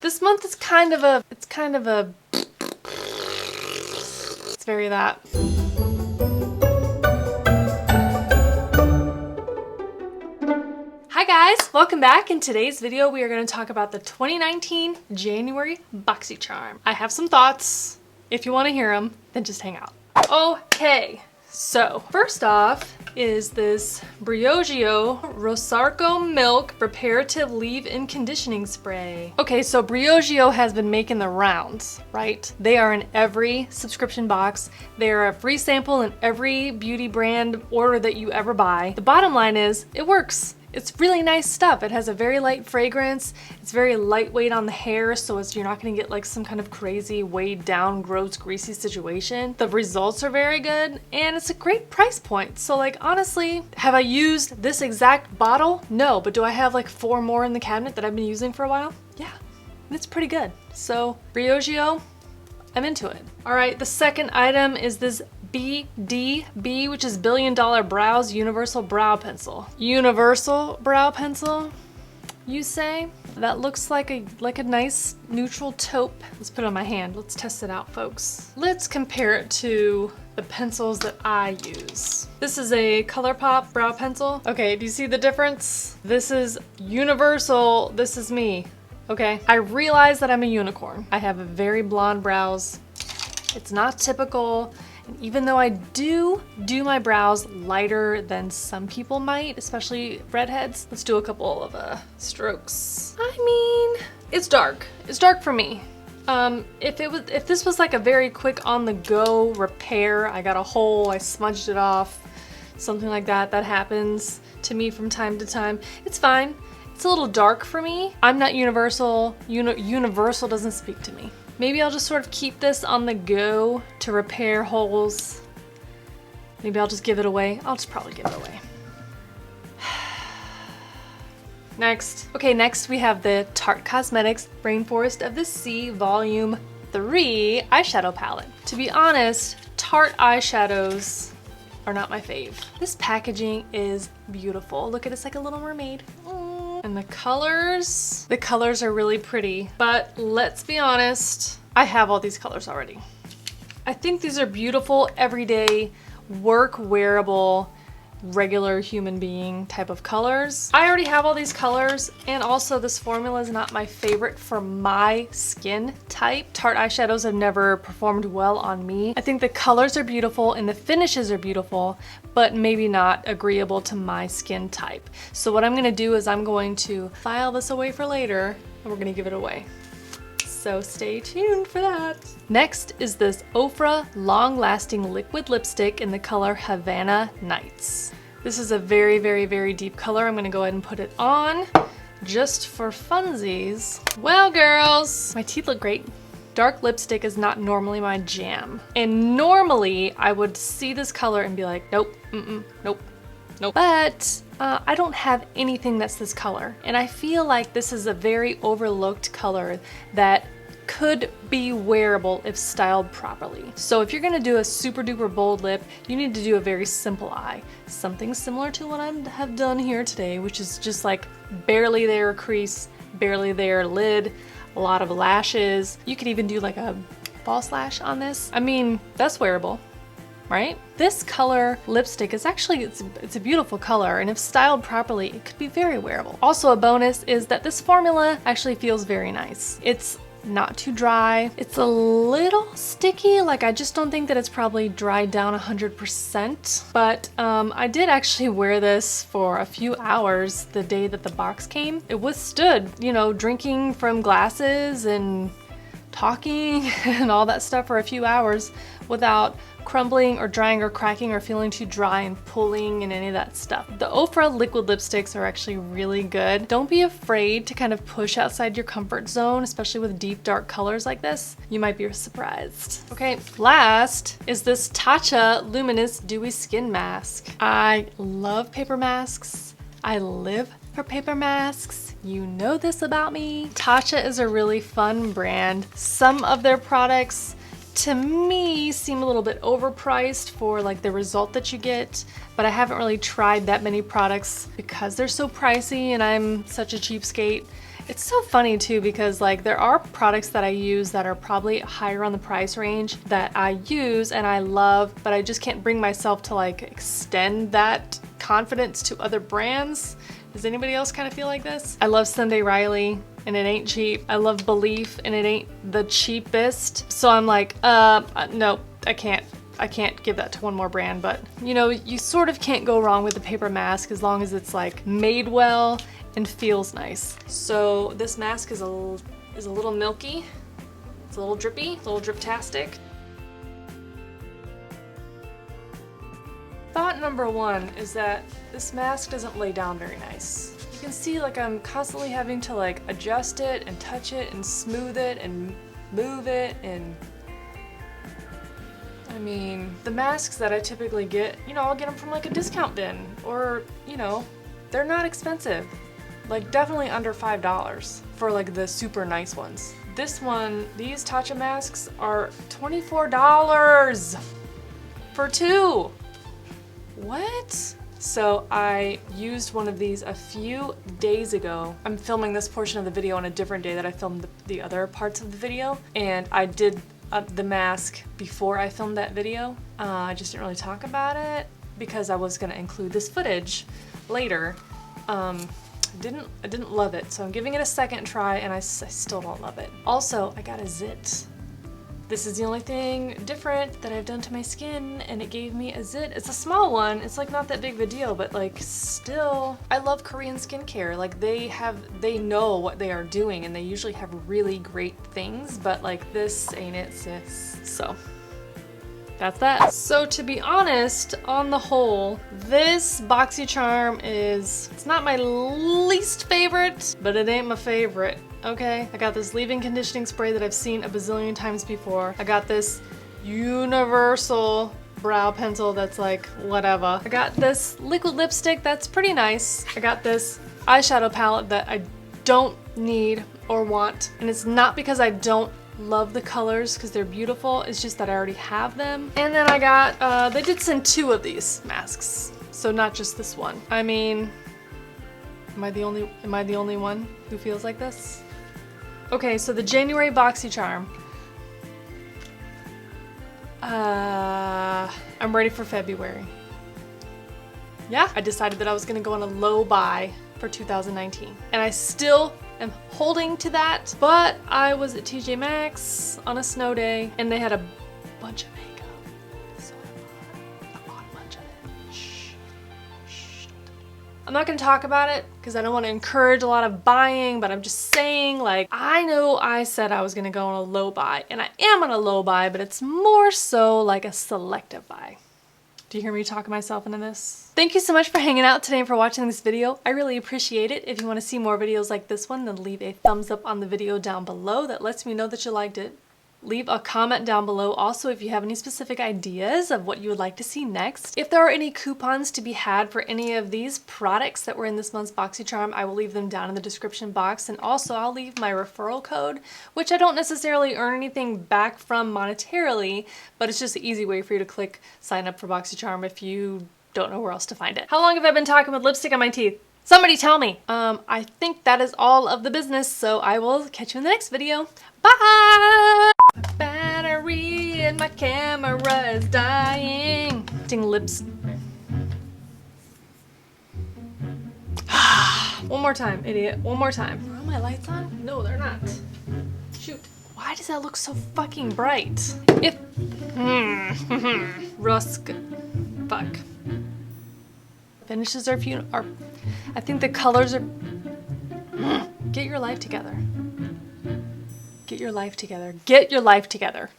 This month is kind of a, it's very that. Hi guys, welcome back. In today's video, we are going to talk about the 2019 January Boxycharm. I have some thoughts. If you want to hear them, then just hang out. Okay, so first off is this Briogeo Rosarco Milk Reparative Leave-In Conditioning Spray. Okay, so Briogeo has been making the rounds, right? They are in every subscription box. They are a free sample in every beauty brand order that you ever buy. The bottom line is, it works. It's really nice stuff. It has a very light fragrance. It's very lightweight on the hair, so you're not gonna get like some kind of crazy weighed down, gross, greasy situation. The results are very good, and it's a great price point. So like, honestly, have I used this exact bottle? No, but do I have like 4 more in the cabinet that I've been using for a while? Yeah, it's pretty good. So Briogeo, I'm into it. All right, the second item is this BDB, which is Billion Dollar Brows Universal Brow Pencil. Universal brow pencil, you say? That looks like a nice neutral taupe. Let's put it on my hand. Let's test it out, folks. Let's compare it to the pencils that I use. This is a ColourPop brow pencil. Okay, do you see the difference? This is universal, this is me. Okay, I realize that I'm a unicorn. I have very blonde brows. It's not typical. And even though I do my brows lighter than some people might, especially redheads, let's do a couple of strokes. I mean, it's dark. It's dark for me. If this was like a very quick on-the-go repair, I got a hole, I smudged it off, something like that, that happens to me from time to time, it's fine. It's a little dark for me. I'm not universal. Universal doesn't speak to me. Maybe I'll just sort of keep this on the go to repair holes. Maybe I'll just give it away. I'll just probably give it away. Next. Okay, next we have the Tarte Cosmetics Rainforest of the Sea Volume 3 eyeshadow palette. To be honest, Tarte eyeshadows are not my fave. This packaging is beautiful. Look at it, it's like a little mermaid. And the colors are really pretty, but let's be honest, I have all these colors already. I think these are beautiful, everyday, work wearable, regular human being type of colors. I already have all these colors, and also this formula is not my favorite for my skin type. Tarte eyeshadows have never performed well on me. I think the colors are beautiful and the finishes are beautiful, but maybe not agreeable to my skin type. So what I'm gonna do is I'm going to file this away for later, and we're gonna give it away. So stay tuned for that. Next is this Ofra long-lasting liquid lipstick in the color Havana Nights. This is a very, very, very deep color. I'm gonna go ahead and put it on just for funsies. Well, girls, my teeth look great. Dark lipstick is not normally my jam. And normally I would see this color and be like, nope, nope, nope. But I don't have anything that's this color. And I feel like this is a very overlooked color that could be wearable if styled properly. So if you're gonna do a super duper bold lip, you need to do a very simple eye. Something similar to what I have done here today, which is just like barely there crease, barely there lid, a lot of lashes. You could even do like a false lash on this. I mean, that's wearable, right? This color lipstick is actually, it's a beautiful color, and if styled properly, it could be very wearable. Also a bonus is that this formula actually feels very nice. It's not too dry. It's a little sticky, like I just don't think that it's probably dried down 100%, but I did actually wear this for a few hours the day that the box came. It withstood, you know, drinking from glasses and talking and all that stuff for a few hours without crumbling or drying or cracking or feeling too dry and pulling and any of that stuff. The Ofra liquid lipsticks are actually really good. Don't be afraid to kind of push outside your comfort zone, especially with deep dark colors like this. You might be surprised. Okay, last is this Tatcha Luminous Dewy Skin Mask. I love paper masks. I live for paper masks. You know this about me. Tatcha is a really fun brand. Some of their products to me seem a little bit overpriced for like the result that you get, but I haven't really tried that many products because they're so pricey and I'm such a cheapskate It's so funny too because like there are products that I use that are probably higher on the price range that I use and I love, but I just can't bring myself to like extend that confidence to other brands. Does anybody else kind of feel like this? I love Sunday Riley and it ain't cheap. I love Belief and it ain't the cheapest. So I'm like, no, I can't give that to one more brand, but you know, you sort of can't go wrong with the paper mask as long as it's like made well and feels nice. So this mask is a little milky. It's a little drippy, a little drip-tastic. Thought number one is that this mask doesn't lay down very nice. You can see like I'm constantly having to like adjust it and touch it and smooth it and move it, and I mean, the masks that I typically get, you know, I'll get them from like a discount bin or, you know, they're not expensive. Like definitely under $5 for like the super nice ones. This one, these Tatcha masks are $24 for two. What? So I used one of these a few days ago. I'm filming this portion of the video on a different day that I filmed the other parts of the video, and I did the mask before I filmed that video. I just didn't really talk about it because I was gonna include this footage later. I didn't love it, so I'm giving it a second try and I still don't love it. Also, I got a zit. This is the only thing different that I've done to my skin, and it gave me a zit. It's a small one, it's like not that big of a deal, but like still, I love Korean skincare. Like they know what they are doing and they usually have really great things, but like this ain't it, sis. So that's that. So to be honest, on the whole, this Boxycharm it's not my least favorite, but it ain't my favorite. Okay, I got this leave-in conditioning spray that I've seen a bazillion times before. I got this universal brow pencil that's like whatever. I got this liquid lipstick that's pretty nice. I got this eyeshadow palette that I don't need or want, and it's not because I don't love the colors because they're beautiful, it's just that I already have them. And then I got, they did send 2 of these masks, so not just this one. I mean, am I the only one who feels like this? Okay, so the January Boxycharm. I'm ready for February. Yeah, I decided that I was gonna go on a low buy for 2019. And I still am holding to that, but I was at TJ Maxx on a snow day and they had a bunch of makeup. So I bought a bunch of it. Shh. I'm not gonna talk about it because I don't want to encourage a lot of buying, but I'm just saying, like, I know I said I was gonna go on a low buy and I am on a low buy, but it's more so like a selective buy. Do you hear me talking myself into this? Thank you so much for hanging out today and for watching this video. I really appreciate it. If you want to see more videos like this one, then leave a thumbs up on the video down below. That lets me know that you liked it. Leave a comment down below also if you have any specific ideas of what you would like to see next. If there are any coupons to be had for any of these products that were in this month's Boxycharm, I will leave them down in the description box, and also I'll leave my referral code, which I don't necessarily earn anything back from monetarily, but it's just an easy way for you to click sign up for Boxycharm if you don't know where else to find it. How long have I been talking with lipstick on my teeth? Somebody tell me. I think that is all of the business, so I will catch you in the next video. Bye! My battery in my camera is dying. Lips. One more time, idiot. One more time. Are all my lights on? No, they're not. Shoot. Why does that look so fucking bright? If... Rusk. Fuck. Finishes are few... I think the colors are... Get your life together. Get your life together. Get your life together.